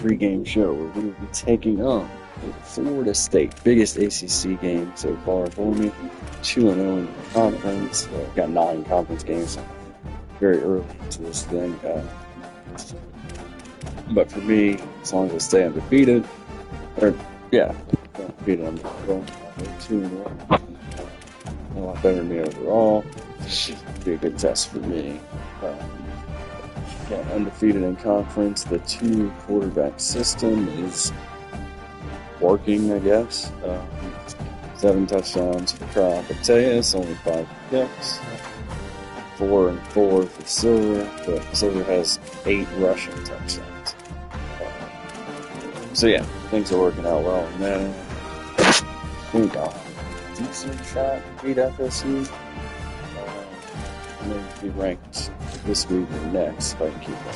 3-game show where we will be taking on Florida State. Biggest ACC game so far for me. 2-0 in the conference. Got 9 conference games. Very early into this thing. But for me, as long as I stay undefeated, undefeated, I'm going 2-1. A lot better than me overall. Should be a good test for me. Undefeated in conference. The 2-quarterback system is working, I guess. 7 touchdowns for Ncaa27, only 5 picks. 4 and 4 for Silver, but Silver has 8 rushing touchdowns. So yeah, things are working out well. And then I think I'll have a decent shot to beat FSU. I'm going to be ranked this week or next if I can keep up.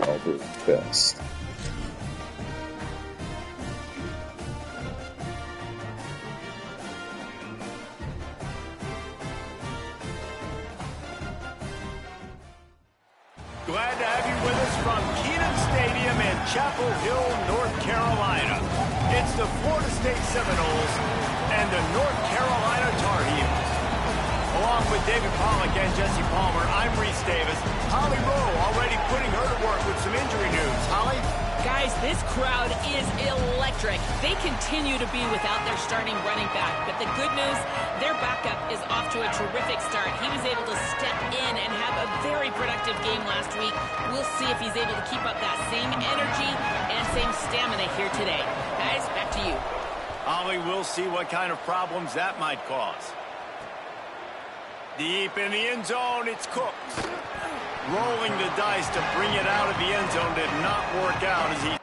I'll do the best. Glad to have you with us from Kenan Stadium in Chapel Hill, North Carolina. It's the Florida State Seminoles and the North Carolina Tar Heels. Along with David Pollack and Jesse Palmer, I'm Reese Davis. Holly Rowe already putting her to work with some injury news. Holly? Guys, this crowd is electric. They continue to be without their starting running back, but the good news, their backup is off to a terrific start. He was able to step in and have a very productive game last week. We'll see if he's able to keep up that same energy and same stamina here today. Guys, back to you. Holly, we'll see what kind of problems that might cause. Deep in the end zone, it's Cooks. Rolling the dice to bring it out of the end zone did not work out as he...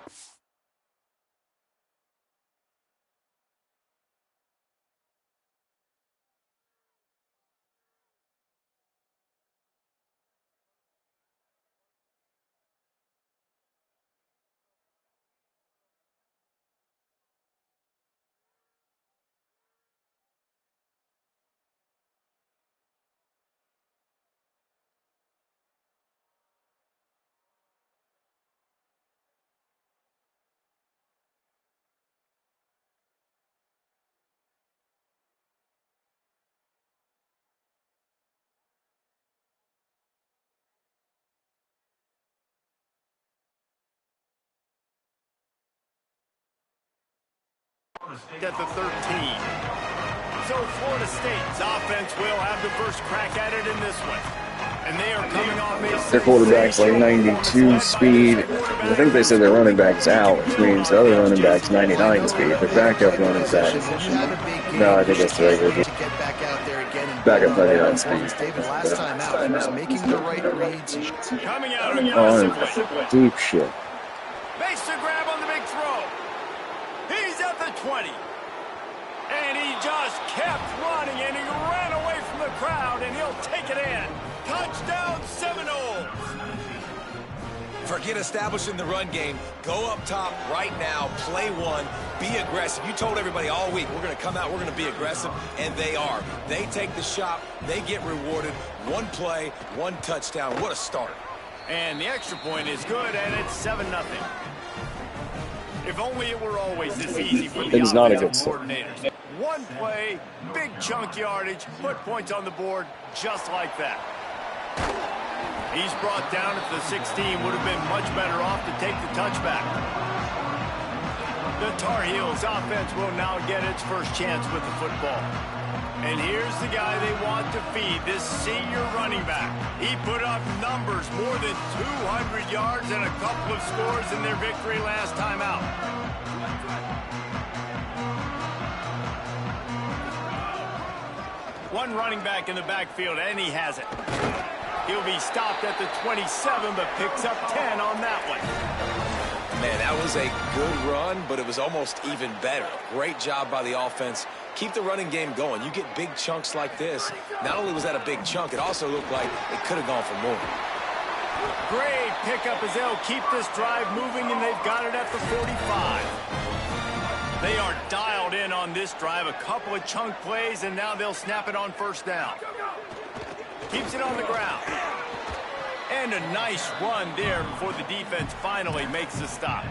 At the 13. So Florida State's offense will have the first crack at it in this one. And they are coming off their quarterback's like 92 speed. I think they said their running back's out, which means the other running back's 99 speed. The backup running back. No, I think that's the regular. Backup 99 speed. Coming out aggressively. Deep shit. Makes the grab on the big throw. He's at the 20. And he just kept running, and he ran away from the crowd, and he'll take it in. Touchdown, Seminoles. Forget establishing the run game. Go up top right now. Play one. Be aggressive. You told everybody all week, we're going to come out, we're going to be aggressive, and they are. They take the shot. They get rewarded. One play, one touchdown. What a start. And the extra point is good, and it's 7-0. If only it were always this easy for the offensive coordinators. One play, big chunk yardage, put points on the board just like that. He's brought down at the 16, would have been much better off to take the touchback. The Tar Heels offense will now get its first chance with the football. And here's the guy they want to feed, this senior running back. He put up numbers, more than 200 yards and a couple of scores in their victory last time out. One running back in the backfield, and he has it. He'll be stopped at the 27, but picks up 10 on that one. Man, that was a good run, but it was almost even better. Great job by the offense. Keep the running game going. You get big chunks like this. Not only was that a big chunk, it also looked like it could have gone for more. Great pickup as they'll keep this drive moving, and they've got it at the 45. They are dialed in on this drive. A couple of chunk plays, and now they'll snap it on first down. Keeps it on the ground. And a nice run there before the defense finally makes the stop.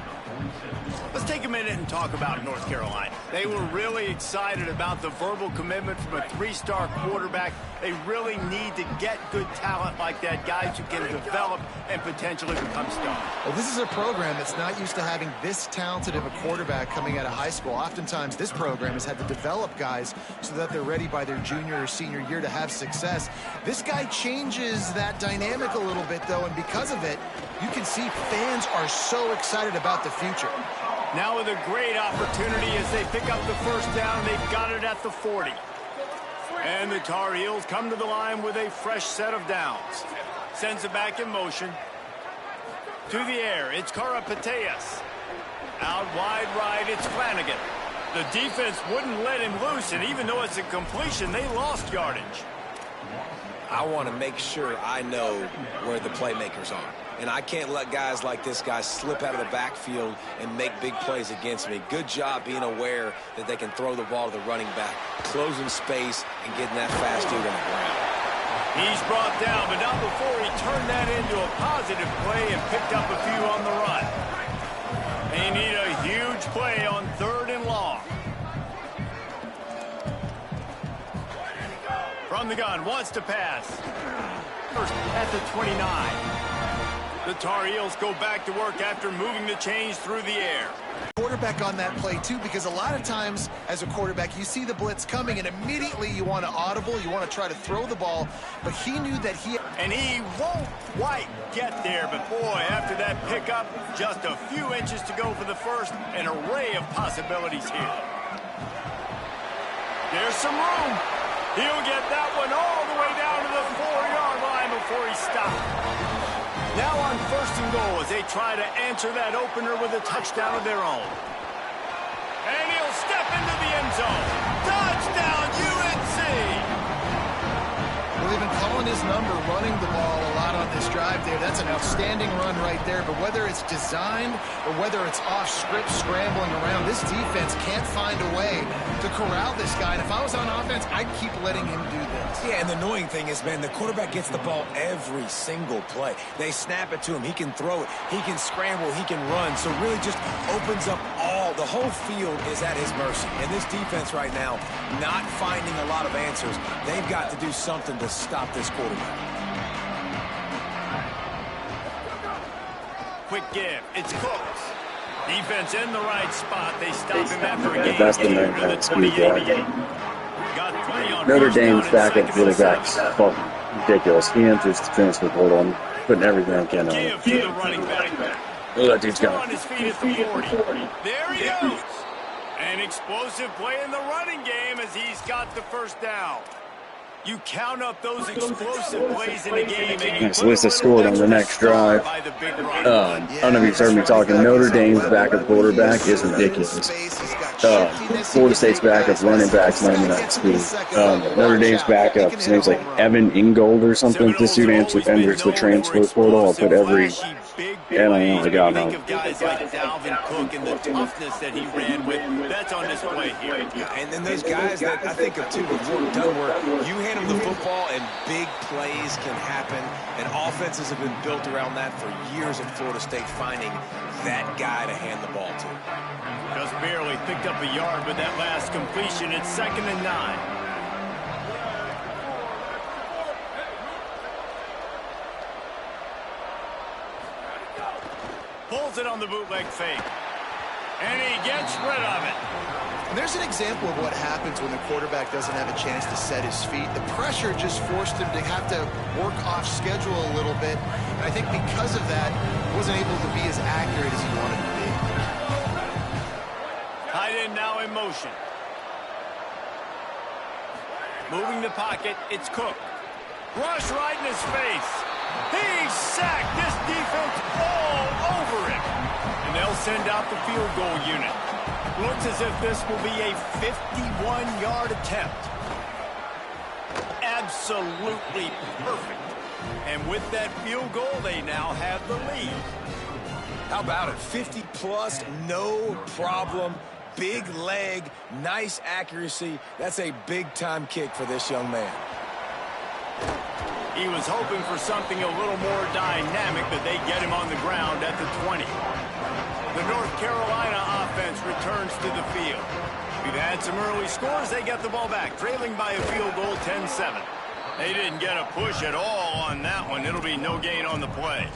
Let's take a minute and talk about North Carolina. They were really excited about the verbal commitment from a three-star quarterback. They really need to get good talent like that, guys who can develop and potentially become stars. Well, this is a program that's not used to having this talented of a quarterback coming out of high school. Oftentimes, this program has had to develop guys so that they're ready by their junior or senior year to have success. This guy changes that dynamic a little bit, though, and because of it, you can see fans are so excited about the future. Now with a great opportunity as they pick up the first down. They've got it at the 40. And the Tar Heels come to the line with a fresh set of downs. Sends it back in motion. To the air, it's Ncaa27. Out wide right, it's Flanagan. The defense wouldn't let him loose, and even though it's a completion, they lost yardage. I want to make sure I know where the playmakers are. And I can't let guys like this guy slip out of the backfield and make big plays against me. Good job being aware that they can throw the ball to the running back, closing space, and getting that fast dude on the ground. He's brought down, but not before he turned that into a positive play and picked up a few on the run. They need a huge play on 3rd and long. From the gun, wants to pass. First at the 29. The Tar Heels go back to work after moving the chains through the air. Quarterback on that play, too, because a lot of times as a quarterback, you see the blitz coming, and immediately you want to audible, you want to try to throw the ball, but he knew that he... And he won't quite get there, but boy, after that pickup, just a few inches to go for the first, an array of possibilities here. There's some room. He'll get that one all the way down to the 4-yard line before he stops. Now on 1st and goal as they try to answer that opener with a touchdown of their own. And he'll step into the end zone. Touchdown, UNC! Well, they've been calling his number, running the ball a lot on this drive there. That's an outstanding run right there. But whether it's designed or whether it's off script scrambling around, this defense can't find a way to corral this guy. And if I was on offense, I'd keep letting him do this. Yeah, and the annoying thing is, man, the quarterback gets the ball every single play. They snap it to him. He can throw it. He can scramble. He can run. So really just opens up the whole field is at his mercy. And this defense right now, not finding a lot of answers. They've got to do something to stop this quarterback. Quick give. It's Cooks. Defense in the right spot. They stop him after a game. That's the main guy. Screw that. Notre Dame's backup quarterback's fucking ridiculous. He enters the transfer portal and putting everything I can on it. Give to the running back. Oh, that dude's On gone. his feet at the 40. There he goes. An explosive play in the running game as he's got the first down. You count up those explosive plays in the game. And So at least they scored on the next drive. I don't know if you've heard me talking. Notre Dame's backup quarterback is ridiculous. Florida State's backup running back's not even that speed. Notre Dame's backup, his name's like Evan Ingold or something. This dude enters the transfer portal. I'll put every... Yeah, I don't know. I got think of guys like Dalvin Cook and the toughness that he ran with. That's on display here. And then those guys that I think of, too, before done work, you hand them the football and big plays can happen. And offenses have been built around that for years at Florida State, finding that guy to hand the ball to. Just barely picked up a yard with that last completion. It's 2nd and 9. Pulls it on the bootleg fake. And he gets rid of it. And there's an example of what happens when the quarterback doesn't have a chance to set his feet. The pressure just forced him to have to work off schedule a little bit. And I think because of that, he wasn't able to be as accurate as he wanted to be. Tight end now in motion. Moving the pocket, it's Cook. Rush right in his face. He's sacked. This defense all over him. And they'll send out the field goal unit. Looks as if this will be a 51-yard attempt. Absolutely perfect. And with that field goal, they now have the lead. How about it? 50-plus, no problem. Big leg, nice accuracy. That's a big-time kick for this young man. He was hoping for something a little more dynamic, but they get him on the ground at the 20. The North Carolina offense returns to the field. We've had some early scores. They get the ball back, trailing by a field goal 10-7. They didn't get a push at all on that one. It'll be no gain on the play.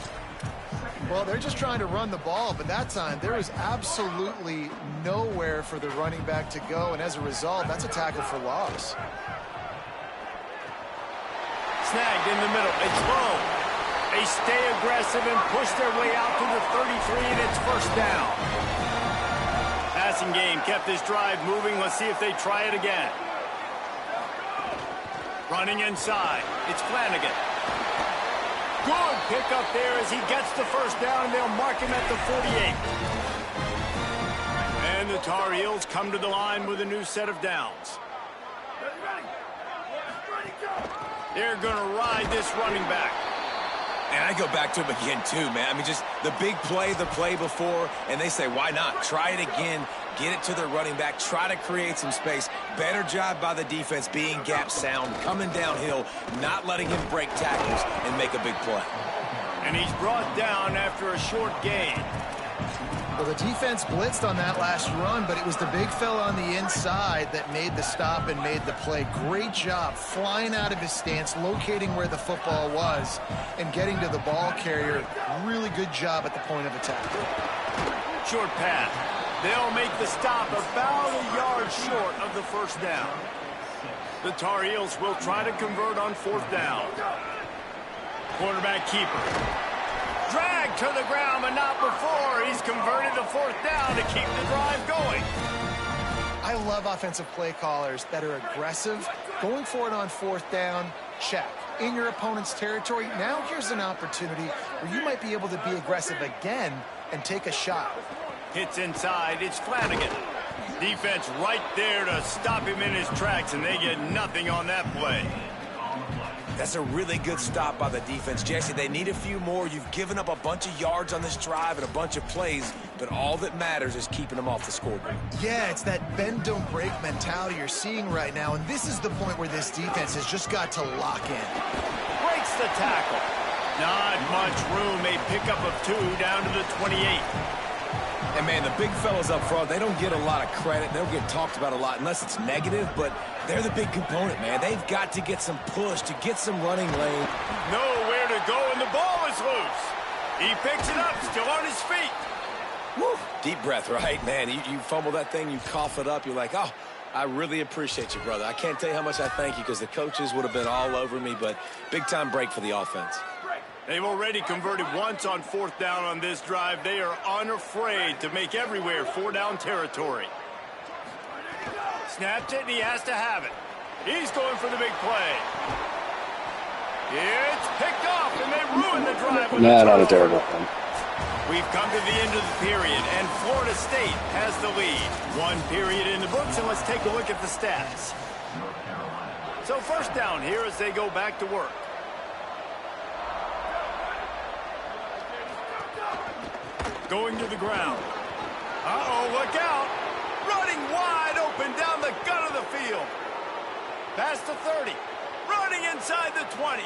Well, they're just trying to run the ball, but that time there was absolutely nowhere for the running back to go, and as a result, that's a tackle for loss. Snagged in the middle. It's low. They stay aggressive and push their way out to the 33, and it's first down. Passing game kept this drive moving. Let's see if they try it again. Running inside. It's Flanagan. Good pick up there as he gets the first down, and they'll mark him at the 48. And the Tar Heels come to the line with a new set of downs. They're going to ride this running back. And I go back to him again, too, man. I mean, just the big play, the play before, and they say, why not? Try it again. Get it to their running back. Try to create some space. Better job by the defense being gap sound, coming downhill, not letting him break tackles and make a big play. And he's brought down after a short gain. Well, the defense blitzed on that last run, but it was the big fella on the inside that made the stop and made the play. Great job flying out of his stance, locating where the football was, and getting to the ball carrier. Really good job at the point of attack. Short pass. They'll make the stop about a yard short of the first down. The Tar Heels will try to convert on fourth down. Quarterback keeper. Dragged to the ground, but not before. He's converted the fourth down to keep the drive going. I love offensive play callers that are aggressive. Going for it on fourth down, check. In your opponent's territory, now here's an opportunity where you might be able to be aggressive again and take a shot. Hits inside. It's Flanagan. Defense right there to stop him in his tracks, and they get nothing on that play. That's a really good stop by the defense. Jesse, they need a few more. You've given up a bunch of yards on this drive and a bunch of plays, but all that matters is keeping them off the scoreboard. Yeah, it's that bend, don't break mentality you're seeing right now, and this is the point where this defense has just got to lock in. Breaks the tackle. Not much room. A pickup of 2 down to the 28. And, man, the big fellas up front, they don't get a lot of credit. They don't get talked about a lot unless it's negative, but they're the big component, man. They've got to get some push, to get some running lane. Nowhere to go, and the ball is loose. He picks it up, still on his feet. Woo. Deep breath, right, man? You fumble that thing, you cough it up, you're like, oh, I really appreciate you, brother. I can't tell you how much I thank you because the coaches would have been all over me, but big-time break for the offense. They've already converted once on fourth down on this drive. They are unafraid to make everywhere four-down territory. Snaps it, and he has to have it. He's going for the big play. It's picked off, and they ruin the drive. Not a terrible one. We've come to the end of the period, and Florida State has the lead. One period in the books, and let's take a look at the stats. So first down here as they go back to work. Going to the ground. Uh-oh, look out. Running wide open down the gut of the field. Past the 30. Running inside the 20.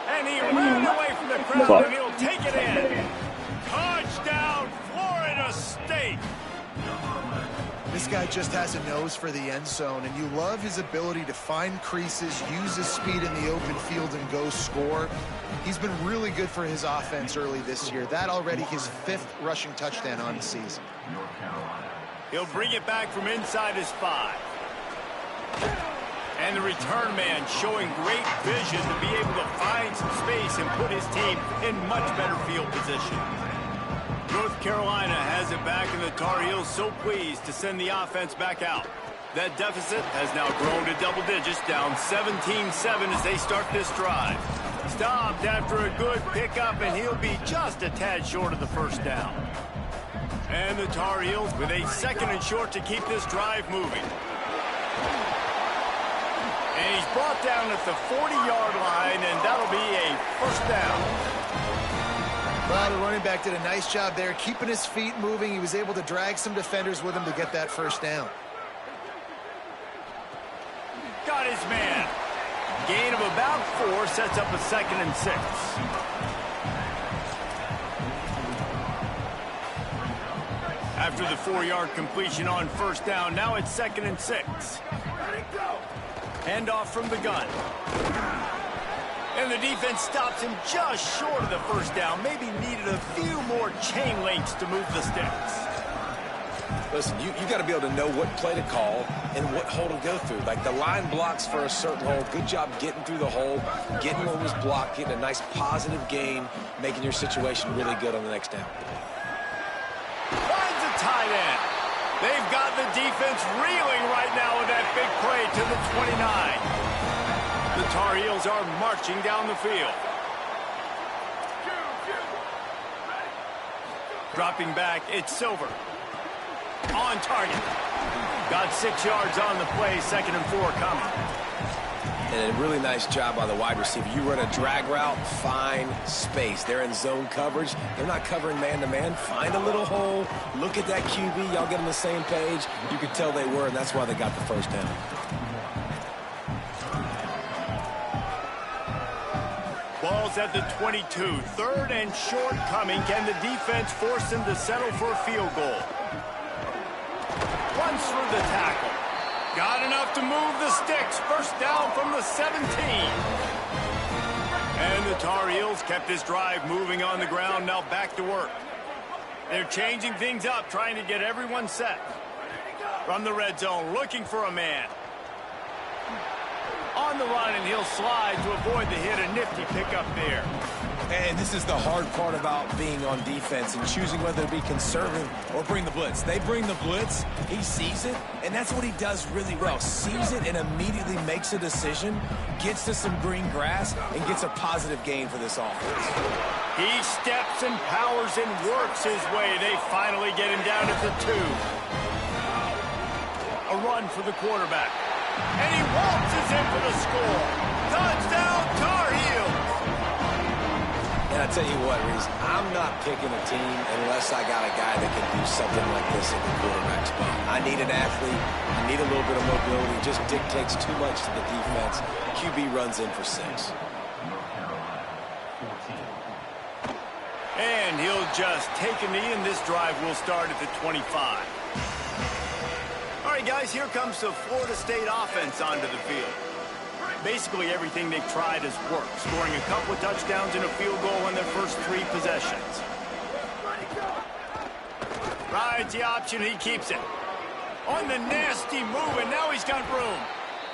And he ran away from the crowd, and he'll take it in. Touchdown, Florida State. This guy just has a nose for the end zone, and you love his ability to find creases, use his speed in the open field, and go score. He's been really good for his offense early this year. That already his 5th rushing touchdown on the season. He'll bring it back from inside his 5. And the return man showing great vision to be able to find some space and put his team in much better field position. North Carolina has it back, and the Tar Heels so pleased to send the offense back out. That deficit has now grown to double digits, down 17-7 as they start this drive. Stopped after a good pickup, and he'll be just a tad short of the first down. And the Tar Heels with a 2nd and short to keep this drive moving. And he's brought down at the 40-yard line, and that'll be a first down. Well, the running back did a nice job there, keeping his feet moving. He was able to drag some defenders with him to get that first down. Got his man. Gain of about 4 sets up a 2nd and 6. After the 4-yard completion on first down, now it's 2nd and 6. Handoff from the gun. And the defense stops him just short of the first down. Maybe needed a few more chain links to move the sticks. Listen, you got to be able to know what play to call and what hole to go through. Like the line blocks for a certain hole. Good job getting through the hole, getting what was blocked, getting a nice positive gain, making your situation really good on the next down. Finds a tight end. They've got the defense reeling right now with that big play to the 29. The Tar Heels are marching down the field. Dropping back, it's Silver. On target. Got 6 yards on the play, 2nd and 4 coming. And a really nice job by the wide receiver. You run a drag route, find space. They're in zone coverage. They're not covering man-to-man. Find a little hole. Look at that QB. Y'all get on the same page. You could tell they were, and that's why they got the first down. Ball's at the 22. 3rd and short coming. Can the defense force them to settle for a field goal? Runs through the tackle. Got enough to move the sticks. First down from the 17. And the Tar Heels kept this drive moving on the ground. Now back to work. They're changing things up, trying to get everyone set. From the red zone, looking for a man. On the run, and he'll slide to avoid the hit. A nifty pickup there. And this is the hard part about being on defense and choosing whether to be conservative or bring the blitz. They bring the blitz, he sees it, and that's what he does really well. Sees it and immediately makes a decision, gets to some green grass, and gets a positive gain for this offense. He steps and powers and works his way. They finally get him down at the 2. A run for the quarterback. And he waltzes in for the score. Touchdown, Tar Heels. And I tell you what, Reese, I'm not picking a team unless I got a guy that can do something like this at the quarterback spot. I need an athlete. I need a little bit of mobility. It just dictates too much to the defense. QB runs in for 6. And he'll just take a knee, and this drive will start at the 25. All right, guys, here comes the Florida State offense onto the field. Basically, everything they've tried has worked, scoring a couple of touchdowns and a field goal on their first 3 possessions. Rides the option, he keeps it. On the nasty move, and now he's got room.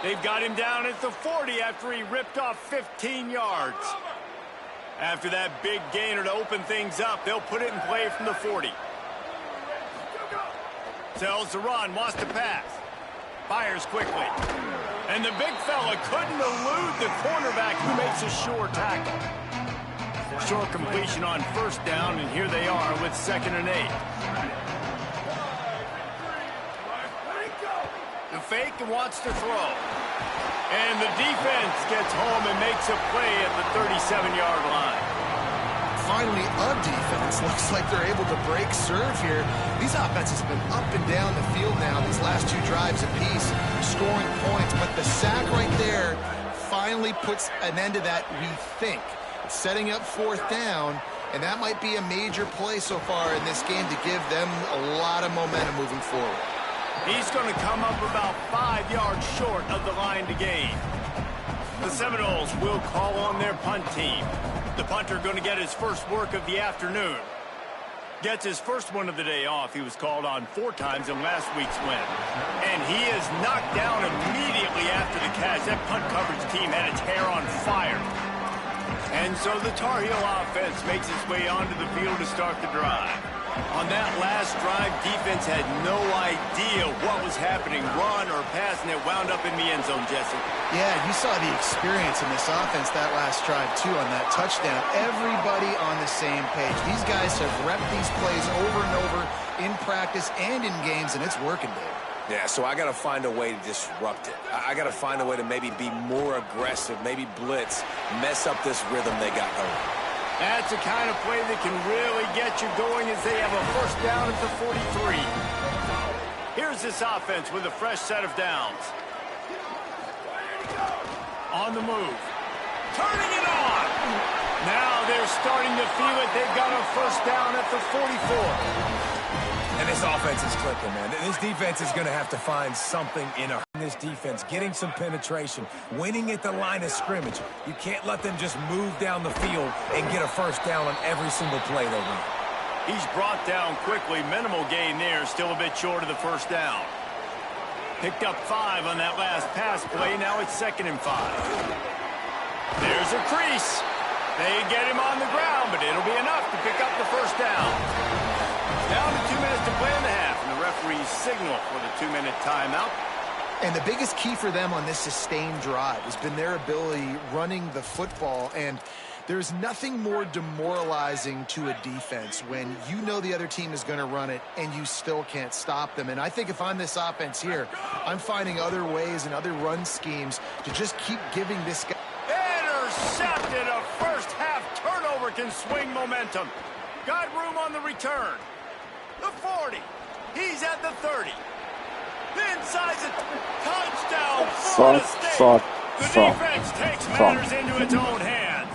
They've got him down at the 40 after he ripped off 15 yards. After that big gainer to open things up, they'll put it in play from the 40. Sells the run, wants to pass. Fires quickly. And the big fella couldn't elude the cornerback who makes a sure tackle. Short completion on first down, and here they are with 2nd and 8. The fake wants to throw. And the defense gets home and makes a play at the 37-yard line. Finally, a defense. Looks like they're able to break serve here. These offenses have been up and down the field now these last 2 drives apiece, scoring points. But the sack right there finally puts an end to that, we think. It's setting up 4th down, and that might be a major play so far in this game to give them a lot of momentum moving forward. He's going to come up about 5 yards short of the line to gain. The Seminoles will call on their punt team. The punter going to get his first work of the afternoon. Gets his first one of the day off. He was called on 4 times in last week's win. And he is knocked down immediately after the catch. That punt coverage team had its hair on fire. And so the Tar Heel offense makes its way onto the field to start the drive. On that last drive, defense had no idea what was happening, run or pass, and it wound up in the end zone, Jesse. Yeah, you saw the experience in this offense that last drive, too, on that touchdown. Everybody on the same page. These guys have repped these plays over and over in practice and in games, and it's working, Dave. Yeah, so I got to find a way to disrupt it. I got to find a way to maybe be more aggressive, maybe blitz, mess up this rhythm they got going. That's the kind of play that can really get you going as they have a first down at the 43. Here's this offense with a fresh set of downs. On the move. Turning it on. Now they're starting to feel it. They've got a first down at the 44. And this offense is clicking, man. This defense is going to have to find something in this defense, getting some penetration, winning at the line of scrimmage. You can't let them just move down the field and get a first down on every single play they run. He's brought down quickly. Minimal gain there. Still a bit short of the first down. Picked up 5 on that last pass play. Now it's 2nd and 5. There's a crease. They get him on the ground, but it'll be enough to pick up the first down. Down to 2 minutes to play in the half, and the referees signal for the 2-minute timeout. And the biggest key for them on this sustained drive has been their ability running the football. And there's nothing more demoralizing to a defense when you know the other team is going to run it and you still can't stop them. And I think if I'm this offense here, I'm finding other ways and other run schemes to just keep giving this guy. Intercepted. A first-half turnover can swing momentum. Got room on the return. The 40. He's at the 30. Inside the touchdown. Florida State. The defense takes matters into its own hands.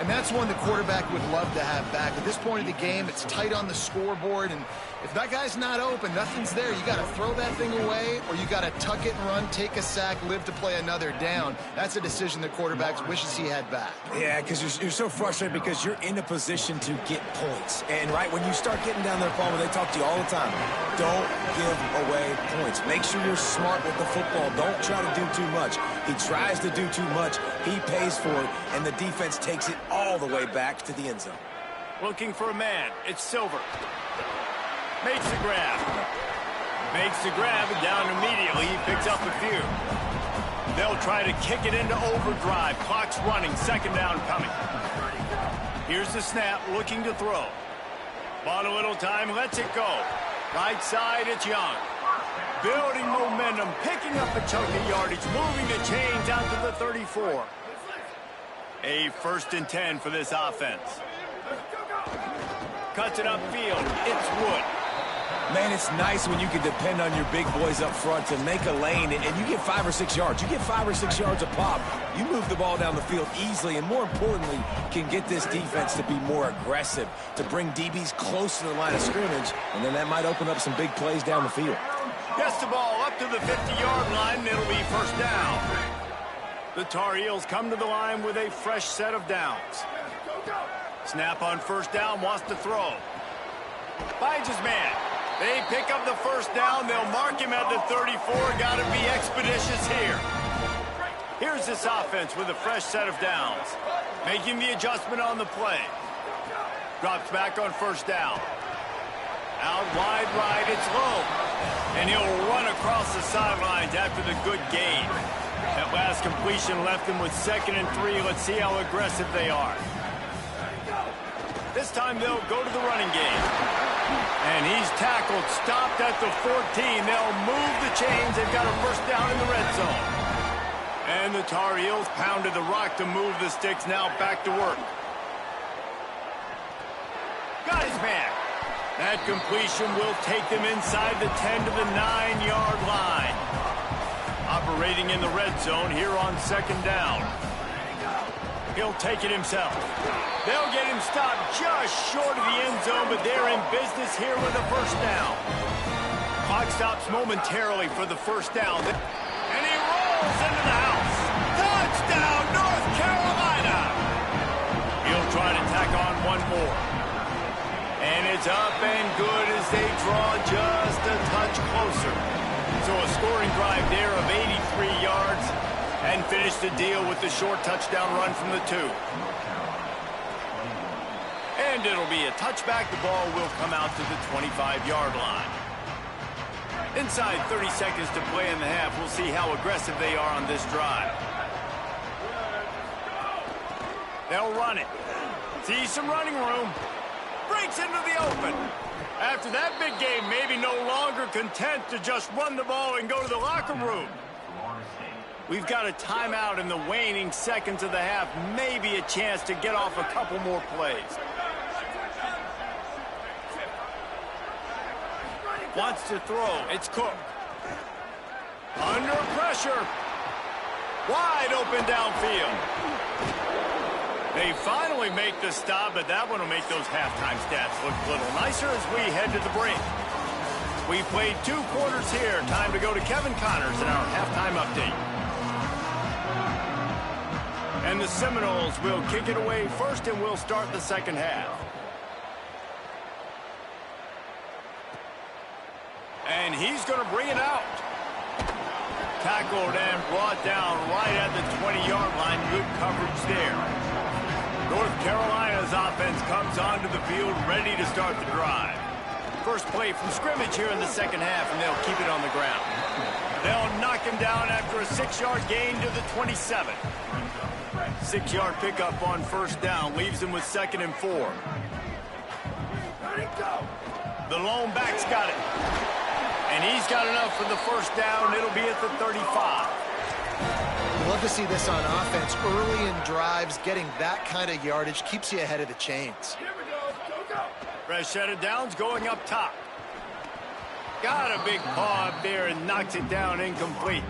And that's one the quarterback would love to have back. At this point of the game, it's tight on the scoreboard, and if that guy's not open, nothing's there. You got to throw that thing away, or you got to tuck it and run, take a sack, live to play another down. That's a decision the quarterback wishes he had back. Yeah, because you're so frustrated because you're in a position to get points. And, right, when you start getting down their phone, they talk to you all the time. Don't give away points. Make sure you're smart with the football. Don't try to do too much. He tries to do too much. He pays for it, and the defense takes it all the way back to the end zone. Looking for a man. It's Silver. Makes the grab. Makes the grab, and down immediately. He picks up a few. They'll try to kick it into overdrive. Clock's running. 2nd down coming. Here's the snap. Looking to throw. Bought a little time. Lets it go. Right side, it's Young. Building momentum. Picking up a chunk of yardage. Moving the chains out to the 34. A 1st and 10 for this offense. Cuts it upfield. It's Wood. Man, it's nice when you can depend on your big boys up front to make a lane, and you get 5 or 6 yards. You get 5 or 6 yards a pop. You move the ball down the field easily, and more importantly, can get this defense to be more aggressive, to bring DBs close to the line of scrimmage, and then that might open up some big plays down the field. Gets the ball up to the 50-yard line, and it'll be first down. The Tar Heels come to the line with a fresh set of downs. Snap on first down, wants to throw. Finds his man. They pick up the first down. They'll mark him at the 34. Got to be expeditious here. Here's this offense with a fresh set of downs. Making the adjustment on the play. Drops back on first down. Out wide right, it's low. And he'll run across the sidelines after the good gain. That last completion left him with 2nd and 3. Let's see how aggressive they are. This time they'll go to the running game. And he's tackled, stopped at the 14. They'll move the chains. They've got a first down in the red zone. And the Tar Heels pounded the rock to move the sticks. Now back to work. Got his man. That completion will take them inside the 10 to the 9-yard line. Operating in the red zone here on 2nd down. He'll take it himself. They'll get him stopped just short of the end zone, but they're in business here with a first down. Clock stops momentarily for the first down. And he rolls into the house. Touchdown, North Carolina! He'll try to tack on one more. And it's up and good as they draw just a touch closer. So a scoring drive there of 83 yards and finish the deal with the short touchdown run from the 2. And it'll be a touchback. The ball will come out to the 25-yard line. Inside 30 seconds to play in the half. We'll see how aggressive they are on this drive. They'll run it. See some running room. Breaks into the open. After that big game, maybe no longer content to just run the ball and go to the locker room. We've got a timeout in the waning seconds of the half. Maybe a chance to get off a couple more plays. Wants to throw. It's Cook. Under pressure. Wide open downfield. They finally make the stop, but that one will make those halftime stats look a little nicer as we head to the break. We played 2 quarters here. Time to go to Kevin Connors in our halftime update. And the Seminoles will kick it away first, and we'll start the second half. And he's going to bring it out. Tackled and brought down right at the 20-yard line. Good coverage there. North Carolina's offense comes onto the field ready to start the drive. First play from scrimmage here in the second half, and they'll keep it on the ground. They'll knock him down after a 6-yard gain to the 27. 6-yard pickup on first down leaves him with 2nd and 4. The lone back's got it. And he's got enough for the first down. It'll be at the 35. We'd love to see this on offense. Early in drives, getting that kind of yardage keeps you ahead of the chains. Fresh set of downs going up top. Got a big paw up there and knocks it down incomplete.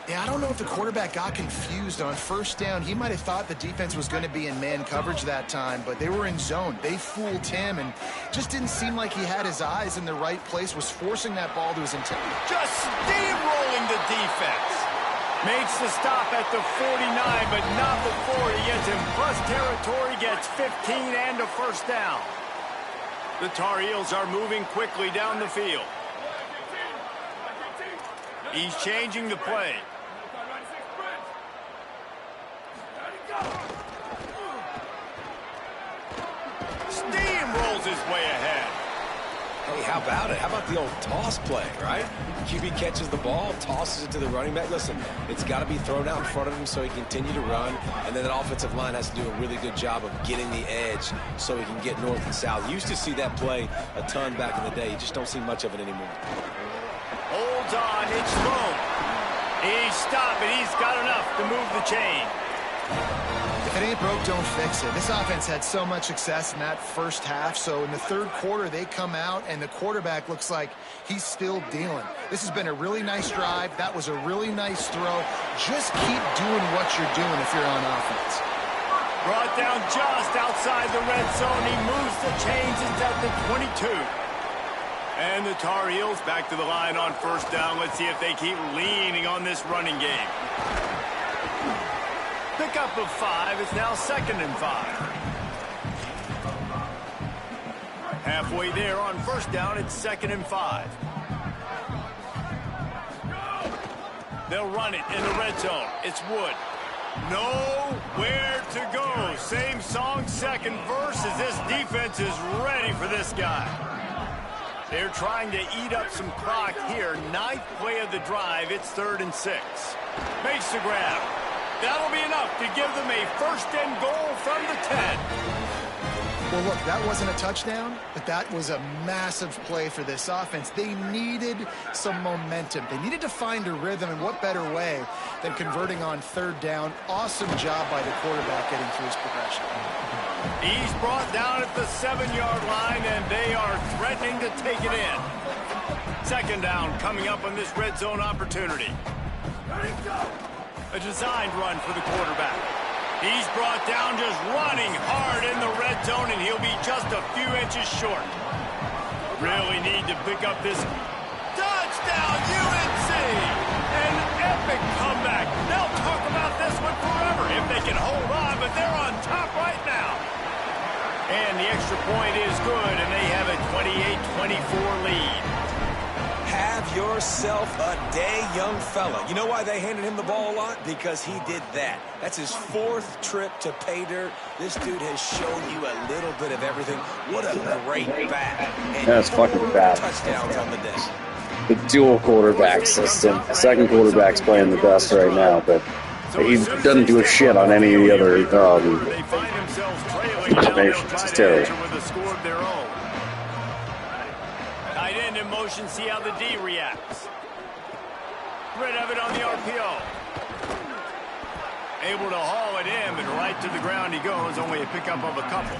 Yeah, I don't know if the quarterback got confused on first down. He might have thought the defense was going to be in man coverage that time, but they were in zone. They fooled him and just didn't seem like he had his eyes in the right place, was forcing that ball to his intent. Just steamrolling the defense. Makes the stop at the 49, but not before he gets in plus territory, gets 15 and a first down. The Tar Heels are moving quickly down the field. He's changing the play. Steamrolls his way ahead. Hey, how about it? How about the old toss play, right? QB catches the ball, tosses it to the running back. Listen, it's got to be thrown out in front of him so he can continue to run, and then that offensive line has to do a really good job of getting the edge so he can get north and south. Used to see that play a ton back in the day. You just don't see much of it anymore. Holds on, it's low. He's stopped, but he's got enough to move the chain. If it ain't broke, don't fix it. This offense had so much success in that first half, so in the third quarter, they come out, and the quarterback looks like he's still dealing. This has been a really nice drive. That was a really nice throw. Just keep doing what you're doing if you're on offense. Brought down just outside the red zone. He moves the chains. It's at the 22. And the Tar Heels back to the line on first down. Let's see if they keep leaning on this running game. Pickup of 5 is now 2nd and 5. Halfway there on first down, it's 2nd and 5. They'll run it in the red zone. It's Wood. Nowhere to go. Same song, second verse, as this defense is ready for this guy. They're trying to eat up some clock here. 9th play of the drive. It's 3rd and 6. Makes the grab. That'll be enough to give them a 1st and goal from the 10. Well, look, that wasn't a touchdown, but that was a massive play for this offense. They needed some momentum. They needed to find a rhythm, and what better way than converting on 3rd down. Awesome job by the quarterback getting through his progression. He's brought down at the 7-yard line, and they are threatening to take it in. 2nd down coming up on this red zone opportunity. A designed run for the quarterback. He's brought down just running hard in the red zone, and he'll be just a few inches short. Really need to pick up this touchdown, UNC! An epic comeback. They'll talk about this one forever if they can hold on, but they're on top right now. And the extra point is good, and they have a 28-24 lead. Have yourself a day, young fella. You know why they handed him the ball a lot? Because he did that. That's his 4th trip to pay dirt. This dude has shown you a little bit of everything. What a great bat. And That's fucking bad. touchdowns on the day. The dual quarterback system. Second quarterback's playing the best right now, but he doesn't do a shit on any of the other They find themselves trailing down. formations. It's terrible. With a score of their own. Tight end in motion, see how the D reacts. Rid of it on the RPO. Able to haul it in, but right to the ground he goes, only a pickup of a couple.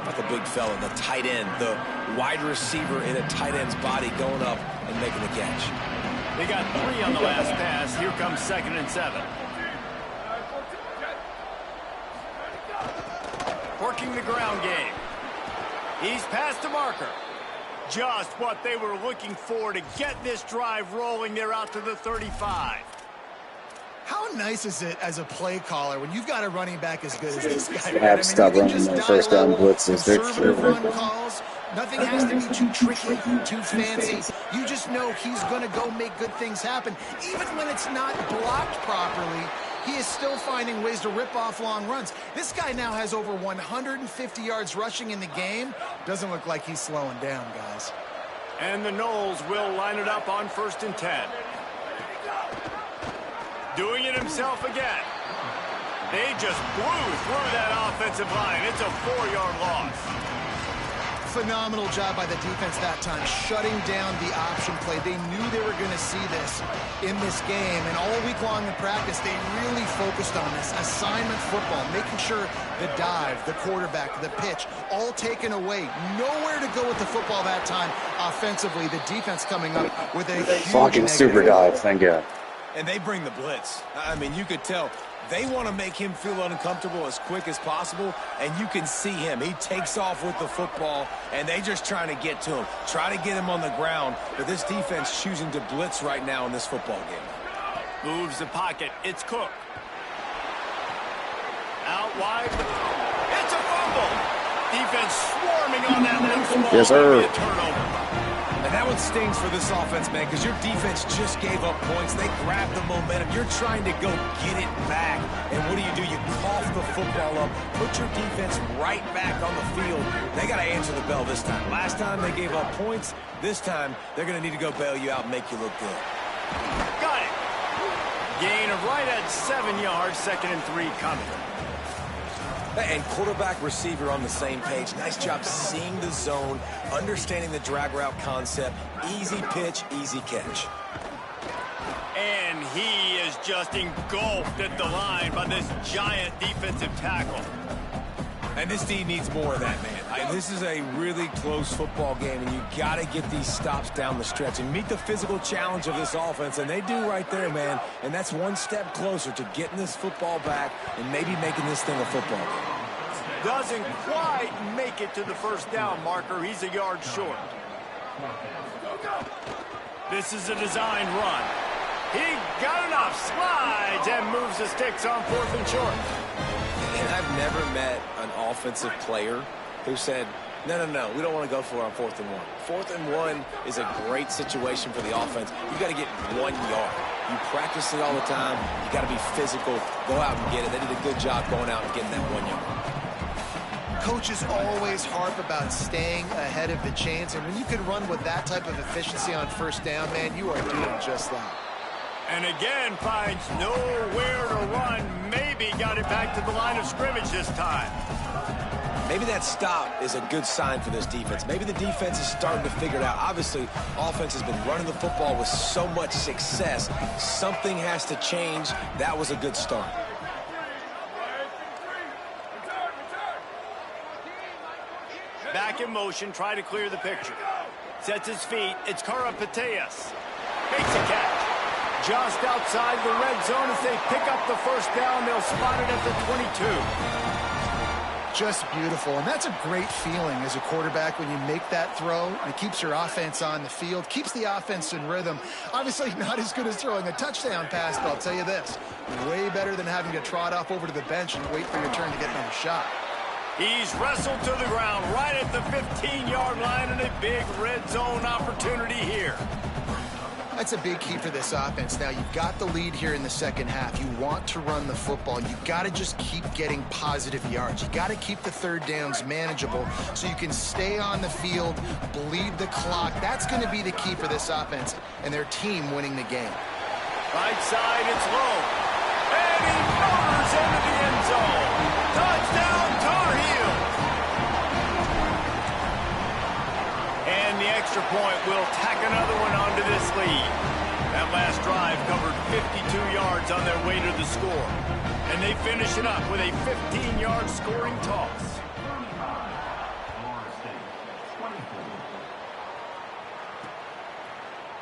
Not the big fella, the tight end, the wide receiver in a tight end's body going up and making the catch. They got 3 on the last pass. Here comes 2nd and 7. Working the ground game. He's past the marker. Just what they were looking for to get this drive rolling. They're out to the 35. How nice is it as a play caller when you've got a running back as good as this guy? Have stop running that first down blitzes. Conservative run calls. Nothing has to be too tricky, too fancy. You just know he's going to go make good things happen. Even when it's not blocked properly, he is still finding ways to rip off long runs. This guy now has over 150 yards rushing in the game. Doesn't look like he's slowing down, guys. And the Knowles will line it up on 1st and 10. Doing it himself again. They just blew through that offensive line. It's a 4-yard loss. Phenomenal job by the defense that time, shutting down the option play. They knew they were going to see this in this game, and all week long in practice, they really focused on this assignment football, making sure the dive, the quarterback, the pitch, all taken away. Nowhere to go with the football that time offensively. The defense coming up with a huge fucking super dive, thank God. And they bring the blitz. I mean, you could tell they want to make him feel uncomfortable as quick as possible, and you can see him. He takes off with the football, and they just trying to get to him, try to get him on the ground. But this defense choosing to blitz right now in this football game. Moves the pocket. It's Cook. Out wide. It's a fumble. Defense swarming on that loose ball. Yes, sir. A turnover. And that one stings for this offense, man, because your defense just gave up points. They grabbed the momentum. You're trying to go get it back. And what do? You cough the football up, put your defense right back on the field. They got to answer the bell this time. Last time they gave up points. This time they're going to need to go bail you out and make you look good. Got it. Gain of right at 7 yards. 2nd and 3 coming. And quarterback receiver on the same page. Nice job seeing the zone, understanding the drag route concept. Easy pitch, easy catch. And he is just engulfed at the line by this giant defensive tackle. And this team needs more of that, man. This is a really close football game, and you got to get these stops down the stretch and meet the physical challenge of this offense, and they do right there, man. And that's one step closer to getting this football back and maybe making this thing a football game. Doesn't quite make it to the 1st down marker. He's a yard short. This is a designed run. He got enough, slides, and moves the sticks on 4th and short. And I've never met an offensive player who said, no, we don't want to go for it on 4th and 1. 4th and 1 is a great situation for the offense. You got to get 1 yard. You practice it all the time. You got to be physical. Go out and get it. They did a good job going out and getting that 1 yard. Coaches always harp about staying ahead of the chains, and when you can run with that type of efficiency on 1st down, man, you are doing just that. And again, finds nowhere to run. Maybe got it back to the line of scrimmage this time. Maybe that stop is a good sign for this defense. Maybe the defense is starting to figure it out. Obviously, offense has been running the football with so much success. Something has to change. That was a good start. Back in motion, try to clear the picture. Sets his feet. It's Ncaa27. Makes a catch. Just outside the red zone as they pick up the 1st down. They'll spot it at the 22. Just beautiful, and that's a great feeling as a quarterback when you make that throw. It keeps your offense on the field, keeps the offense in rhythm. Obviously not as good as throwing a touchdown pass, but I'll tell you this, way better than having to trot off over to the bench and wait for your turn to get another shot. He's wrestled to the ground right at the 15-yard line, and a big red zone opportunity here. That's a big key for this offense. Now, you've got the lead here in the second half. You want to run the football. You've got to just keep getting positive yards. You've got to keep the third downs manageable so you can stay on the field, bleed the clock. That's going to be the key for this offense and their team winning the game. Right side, it's low. And he motors into the end zone. Touchdown, Tar Heels. And the extra point will tack another one onto this lead. That last drive covered 52 yards on their way to the score. And they finish it up with a 15-yard scoring toss.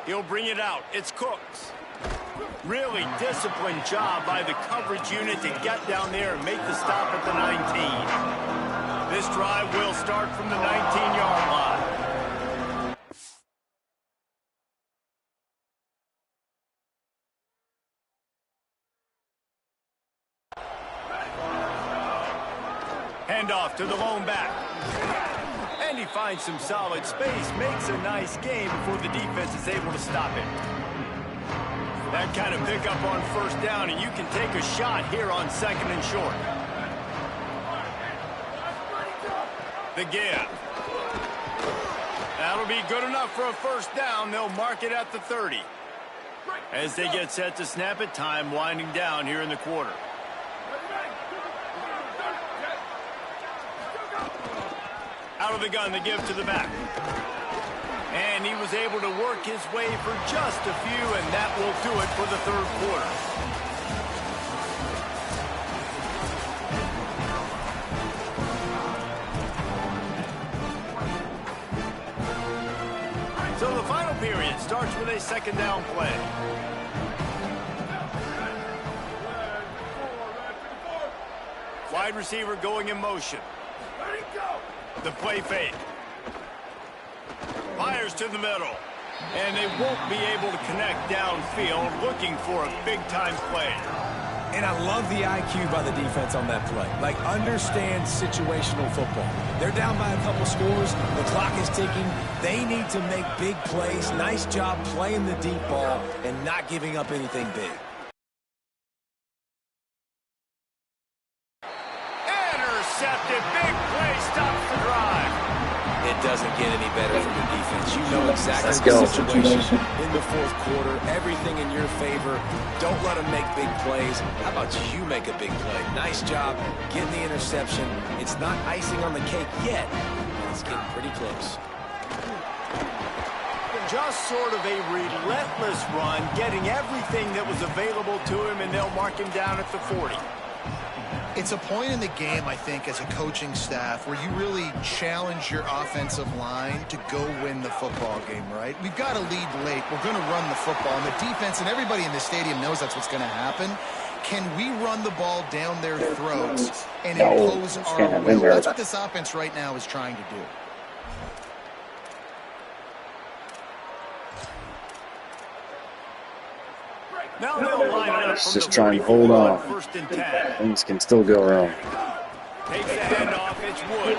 He'll bring it out. It's Cooks. Really disciplined job by the coverage unit to get down there and make the stop at the 19. This drive will start from the 19-yard line. Handoff to the lone back. And he finds some solid space, makes a nice game before the defense is able to stop it. That kind of pickup on first down, and you can take a shot here on second and short. The give. That'll be good enough for a first down. They'll mark it at the 30. As they get set to snap it, time winding down here in the quarter. Out of the gun, the give to the back. And he was able to work his way for just a few, and that will do it for the third quarter. So the final period starts with a second down play. Wide receiver going in motion. The play fake. Fires to the middle. And they won't be able to connect downfield, looking for a big-time play. And I love the IQ by the defense on that play. Like, understand situational football. They're down by a couple scores. The clock is ticking. They need to make big plays. Nice job playing the deep ball and not giving up anything big. Intercepted. Big play stops the drive. It doesn't get any better from the defense. You know exactly the situation in the fourth quarter. Everything in your favor. Don't let them make big plays. How about you make a big play? Nice job getting the interception. It's not icing on the cake yet. It's getting pretty close. Just sort of a relentless run, getting everything that was available to him, and they'll mark him down at the 40. It's a point in the game, I think, as a coaching staff where you really challenge your offensive line to go win the football game, right? We've got to lead late. We're going to run the football. And the defense and everybody in the stadium knows that's what's going to happen. Can we run the ball down their throats and impose our will? That's what this offense right now is trying to do. Now they'll line it up from just try and hold on. First and 10. Things can still go wrong. Takes the handoff. It's Wood.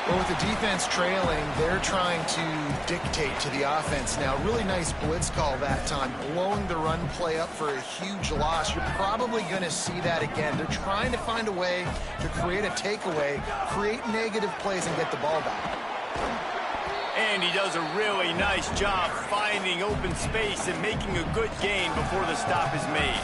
Well, with the defense trailing, they're trying to dictate to the offense now. Really nice blitz call that time, blowing the run play up for a huge loss. You're probably going to see that again. They're trying to find a way to create a takeaway, create negative plays, and get the ball back. And he does a really nice job finding open space and making a good gain before the stop is made.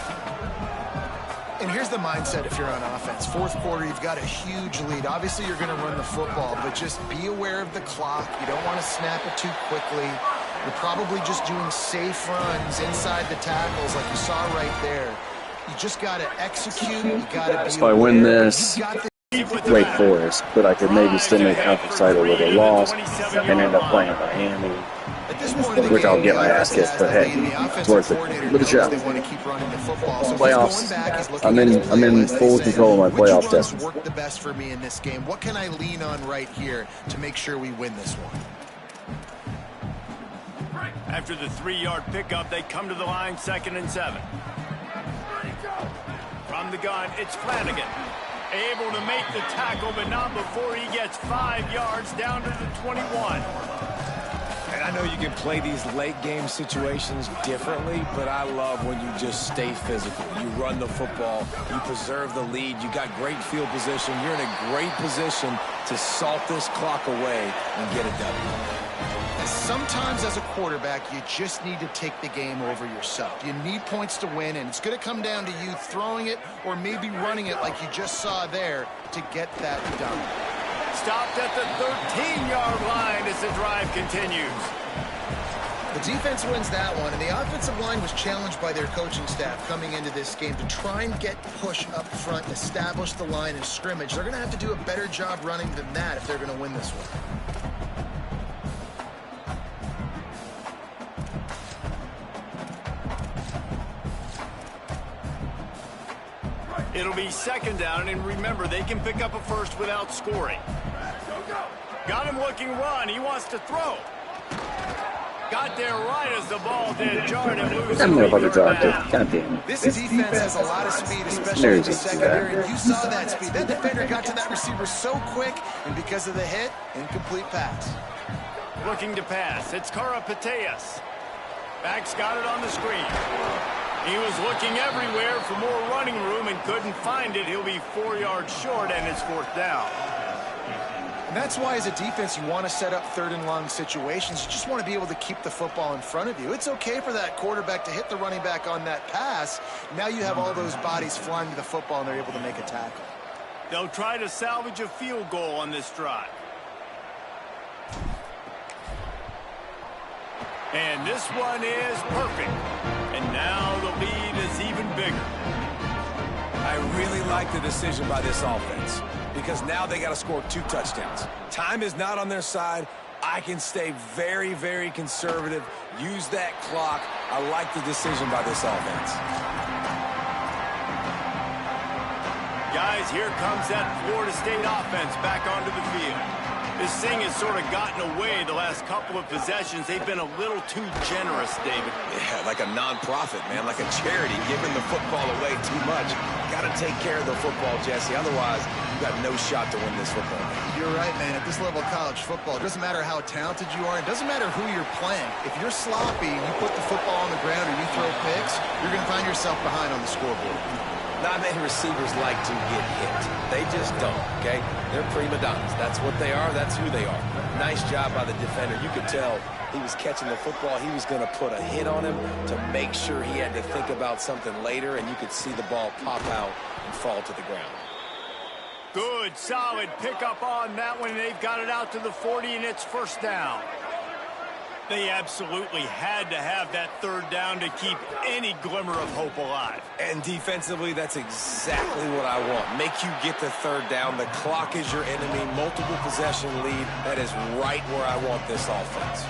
And here's the mindset if you're on offense. Fourth quarter, you've got a huge lead. Obviously, you're going to run the football, but just be aware of the clock. You don't want to snap it too quickly. You're probably just doing safe runs inside the tackles like you saw right there. You just got to execute. You got to be if I win this, Wake Forest, but I could maybe still make Ncaa with a loss and end up playing Miami, which I'll get my ass kicked, but hey, it's worth it. Look at shot. Playoffs. I'm in full control of my playoff destiny. Work the best for me in this game. What can I lean on right here to make sure we win this one? After the 3-yard pickup, they come to the line, 2nd and 7. From the gun, it's Flanagan. Able to make the tackle, but not before he gets 5 yards down to the 21. And I know you can play these late game situations differently, but I love when you just stay physical. You run the football, you preserve the lead, you got great field position. You're in a great position to salt this clock away and get it done. Sometimes as a quarterback, you just need to take the game over yourself. You need points to win, and it's going to come down to you throwing it or maybe running it like you just saw there to get that done. Stopped at the 13-yard line as the drive continues. The defense wins that one, and the offensive line was challenged by their coaching staff coming into this game to try and get push up front, establish the line of scrimmage. They're going to have to do a better job running than that if they're going to win this one. It'll be second down, and remember, they can pick up a first without scoring. Got him looking run. He wants to throw. Got there right as the ball did. Jarred and loose. I'm going to talk to. God damn it. This defense has a lot of speed, especially in the secondary. And you saw that speed. That defender got to that receiver so quick, and because of the hit, incomplete pass. Looking to pass. It's Ncaa27. Back's got it on the screen. He was looking everywhere for more running room and couldn't find it. He'll be 4 yards short, and it's fourth down. And that's why, as a defense, you want to set up third and long situations. You just want to be able to keep the football in front of you. It's okay for that quarterback to hit the running back on that pass. Now you have all those bodies flying to the football, and they're able to make a tackle. They'll try to salvage a field goal on this drive. And this one is perfect. And now the lead is even bigger. I really like the decision by this offense because now they got to score 2 touchdowns. Time is not on their side. I can stay very, very conservative. Use that clock. I like the decision by this offense. Guys, here comes that Florida State offense back onto the field. This thing has sort of gotten away the last couple of possessions. They've been a little too generous, David. Yeah, like a non-profit, man, like a charity, giving the football away too much. Got to take care of the football, Jesse. Otherwise, you got no shot to win this football game. You're right, man. At this level of college football, it doesn't matter how talented you are. It doesn't matter who you're playing. If you're sloppy and you put the football on the ground or you throw picks, you're going to find yourself behind on the scoreboard. Not many receivers like to get hit. They just don't, okay? They're prima donnas. That's what they are. That's who they are. Nice job by the defender. You could tell he was catching the football. He was going to put a hit on him to make sure he had to think about something later, and you could see the ball pop out and fall to the ground. Good, solid pickup on that one. They've got it out to the 40, and it's first down. They absolutely had to have that third down to keep any glimmer of hope alive. And defensively, that's exactly what I want. Make you get the third down. The clock is your enemy. Multiple possession lead. That is right where I want this offense.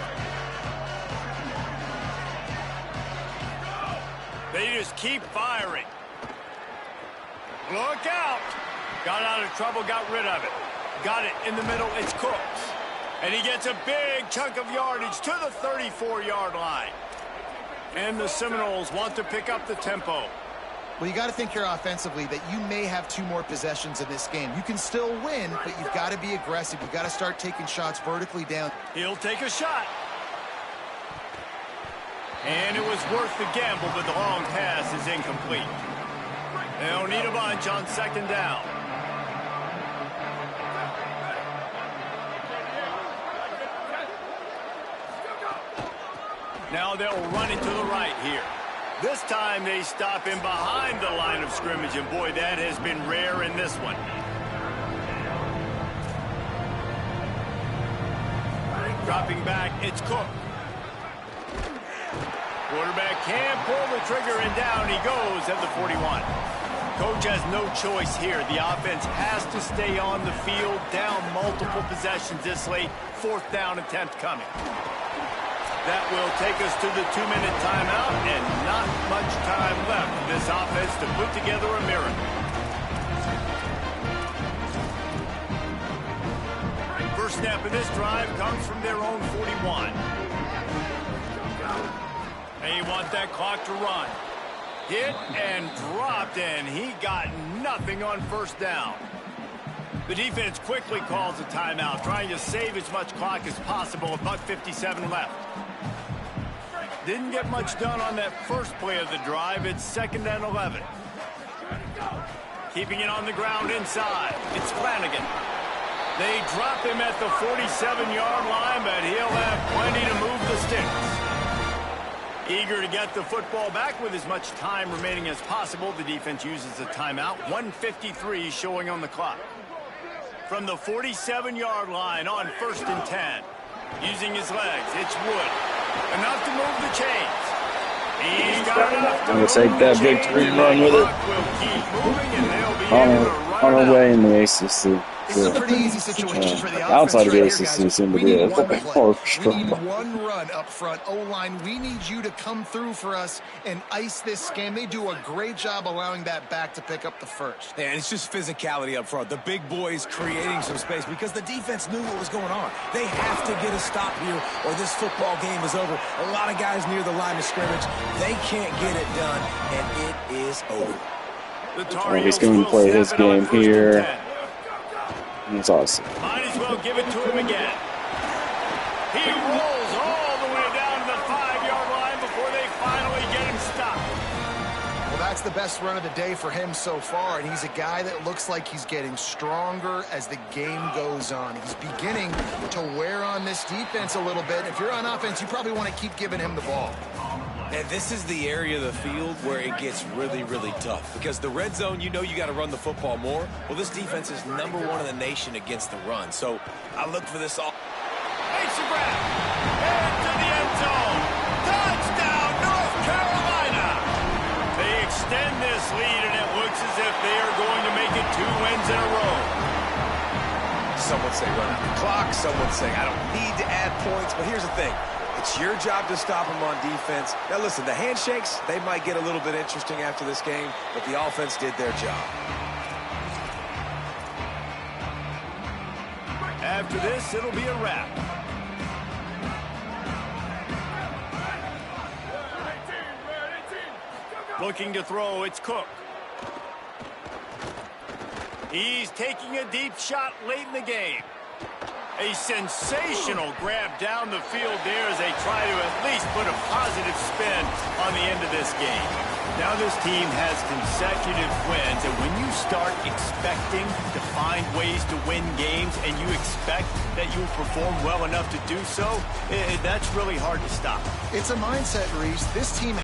They just keep firing. Look out. Got out of trouble, got rid of it. Got it in the middle. It's Cooks. And he gets a big chunk of yardage to the 34-yard line. And the Seminoles want to pick up the tempo. Well, you got to think here offensively that you may have 2 more possessions in this game. You can still win, but you've got to be aggressive. You've got to start taking shots vertically down. He'll take a shot. And it was worth the gamble, but the long pass is incomplete. They'll need a bunch on second down. Now they'll run it to the right here. This time they stop him behind the line of scrimmage, and boy, that has been rare in this one. Dropping back, it's Cook. Quarterback can't pull the trigger, and down he goes at the 41. Coach has no choice here. The offense has to stay on the field, down multiple possessions this late. Fourth down attempt coming. That will take us to the 2-minute timeout, and not much time left for this offense to put together a miracle. First snap of this drive comes from their own 41. They want that clock to run. Hit and dropped, and he got nothing on first down. The defense quickly calls a timeout, trying to save as much clock as possible with .57 left. Didn't get much done on that first play of the drive. It's 2nd and 11. Keeping it on the ground inside. It's Flanagan. They drop him at the 47-yard line, but he'll have plenty to move the sticks. Eager to get the football back with as much time remaining as possible. The defense uses a timeout. 1:53 showing on the clock. From the 47-yard line on 1st and 10. Using his legs, it's Wood. Enough to move the chains. He's got enough to I'm going to take that victory and run with it. On our way in the ACC. This is a pretty easy situation for the offense. Outside of the right ACC here, seemed to we be need a one bit play. more We strong. need one run up front. O-line, we need you to come through for us and ice this game. They do a great job allowing that back to pick up the first. And it's just physicality up front. The big boys creating some space because the defense knew what was going on. They have to get a stop here or this football game is over. A lot of guys near the line of scrimmage. They can't get it done, and it is over. He's going to play his game here. It's awesome. Might as well give it to him again. He rolls all the way down to the 5-yard line before they finally get him stopped. Well, that's the best run of the day for him so far, and he's a guy that looks like he's getting stronger as the game goes on. He's beginning to wear on this defense a little bit. If you're on offense, you probably want to keep giving him the ball. And this is the area of the field where it gets really, really tough. Because the red zone, you know you got to run the football more. Well, this defense is #1 in the nation against the run. So I look for this all. Makes a grab. Into the end zone. Touchdown, North Carolina. They extend this lead, and it looks as if they are going to make it 2 wins in a row. Some would say run out the clock. Some would say I don't need to add points. But here's the thing. It's your job to stop them on defense. Now, listen, the handshakes, they might get a little bit interesting after this game, but the offense did their job. After this, it'll be a wrap. Looking to throw, it's Cook. He's taking a deep shot late in the game. A sensational grab down the field there as they try to at least put a positive spin on the end of this game. Now this team has consecutive wins, and when you start expecting to find ways to win games and you expect that you'll perform well enough to do so, that's really hard to stop. It's a mindset, Reese. This team